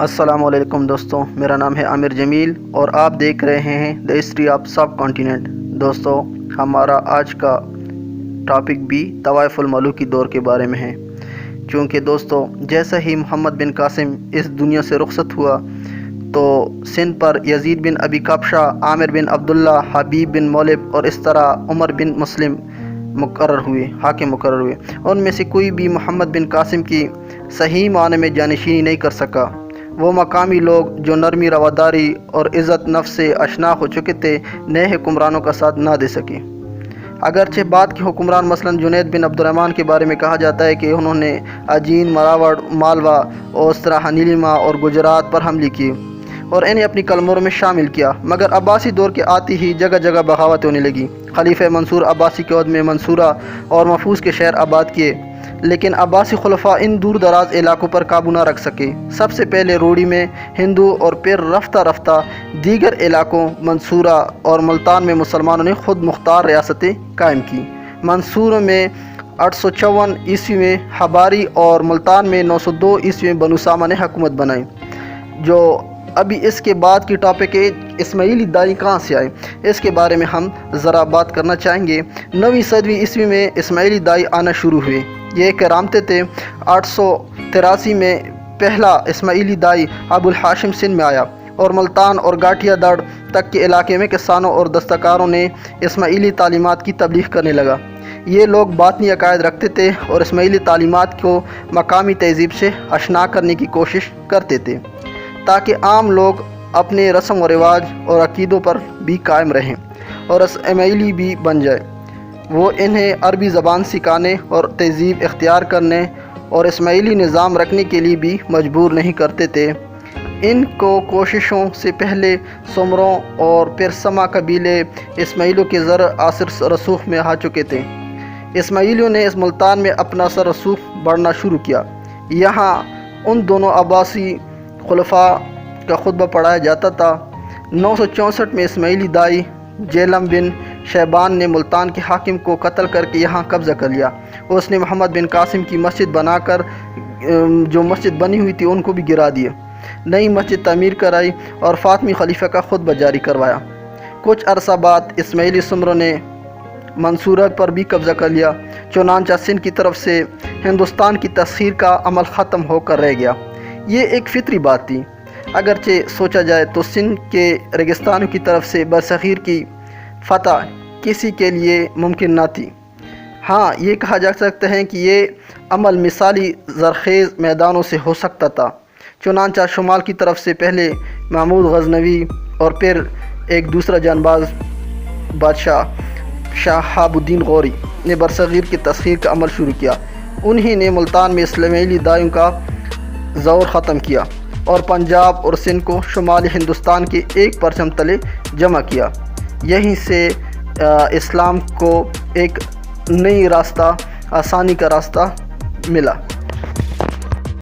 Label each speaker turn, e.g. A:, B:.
A: السلام علیکم دوستوں، میرا نام ہے عامر جمیل اور آپ دیکھ رہے ہیں the history of sub continent. دوستوں، ہمارا آج کا ٹاپک بھی طوائف الملوک کی دور کے بارے میں ہے، چونکہ دوستوں جیسا ہی محمد بن قاسم اس دنیا سے رخصت ہوا تو سندھ پر یزید بن ابی کبشہ، عامر بن عبداللہ، حبیب بن مولب اور اس طرح عمر بن مسلم حاکم مقرر ہوئے۔ ان میں سے کوئی بھی محمد بن قاسم کی صحیح معنی میں جانشینی نہیں کر سکا۔ وہ مقامی لوگ جو نرمی رواداری اور عزت نفس سے آشنا ہو چکے تھے، نئے حکمرانوں کا ساتھ نہ دے سکے۔ اگرچہ بعد کے حکمران مثلاً جنید بن عبد الرحمن کے بارے میں کہا جاتا ہے کہ انہوں نے اجین، مراوڑ، مالوا اور اس طرح نیلما اور گجرات پر حملے کیے اور انہیں اپنی کلمروں میں شامل کیا، مگر عباسی دور کے آتے ہی جگہ جگہ بغاوت ہونے لگی۔ خلیفہ منصور عباسی کے عہد میں منصورہ اور محفوظ کے شہر آباد کیے، لیکن عباسی خلفاء ان دور دراز علاقوں پر قابو نہ رکھ سکے۔ سب سے پہلے روڑی میں ہندو اور پھر رفتہ رفتہ دیگر علاقوں منصورہ اور ملتان میں مسلمانوں نے خود مختار ریاستیں قائم کی۔ منصورہ میں 854 عیسوی میں حباری اور ملتان میں 902 عیسوی میں بنو سامہ نے حکومت بنائی۔ جو ابھی اس کے بعد کی ٹاپک ہے اسماعیلی دائی کہاں سے آئے، اس کے بارے میں ہم ذرا بات کرنا چاہیں گے۔ 9ویں صدی عیسوی میں اسماعیلی دائی آنا شروع ہوئے۔ یہ کرامتے تھے۔ 883 میں پہلا اسماعیلی دائی ابو الحاشم سندھ میں آیا اور ملتان اور گاٹھیا دڑ تک کے علاقے میں کسانوں اور دستکاروں نے اسماعیلی تعلیمات کی تبلیغ کرنے لگا۔ یہ لوگ باطنی عقائد رکھتے تھے اور اسماعیلی تعلیمات کو مقامی تہذیب سے آشنا کرنے کی کوشش کرتے تھے تاکہ عام لوگ اپنے رسم و رواج اور عقیدوں پر بھی قائم رہیں اور اسماعیلی بھی بن جائے۔ وہ انہیں عربی زبان سکھانے اور تہذیب اختیار کرنے اور اسماعیلی نظام رکھنے کے لیے بھی مجبور نہیں کرتے تھے۔ ان کوششوں سے پہلے سمروں اور پھر سما قبیلے اسماعیلیوں کے زر اثر رسوخ میں آ چکے تھے۔ اسماعیلیوں نے اس ملتان میں اپنا اثر رسوخ بڑھنا شروع کیا۔ یہاں ان دونوں عباسی خلفاء کا خطبہ پڑھایا جاتا تھا۔ 964 میں اسماعیلی دائی جیلم بن شیبان نے ملتان کے حاکم کو قتل کر کے یہاں قبضہ کر لیا۔ اس نے محمد بن قاسم کی مسجد بنا کر جو مسجد بنی ہوئی تھی ان کو بھی گرا دیا، نئی مسجد تعمیر کرائی اور فاطمی خلیفہ کا خطبہ جاری کروایا۔ کچھ عرصہ بعد اسماعیلی سمروں نے منصورہ پر بھی قبضہ کر لیا، چنانچہ سندھ کی طرف سے ہندوستان کی تسخیر کا عمل ختم ہو کر رہ گیا۔ یہ ایک فطری بات تھی۔ اگرچہ سوچا جائے تو سندھ کے ریگستانوں کی طرف سے برصغیر کی فتح کسی کے لیے ممکن نہ تھی۔ ہاں، یہ کہا جا سکتا ہے کہ یہ عمل مثالی زرخیز میدانوں سے ہو سکتا تھا۔ چنانچہ شمال کی طرف سے پہلے محمود غزنوی اور پھر ایک دوسرا جانباز بادشاہ شہاب الدین غوری نے برصغیر کی تسخیر کا عمل شروع کیا۔ انہی نے ملتان میں اسماعیلی دائیوں کا زور ختم کیا اور پنجاب اور سندھ کو شمالی ہندوستان کے ایک پرچم تلے جمع کیا۔ یہیں سے اسلام کو ایک نئی راستہ، آسانی کا راستہ ملا۔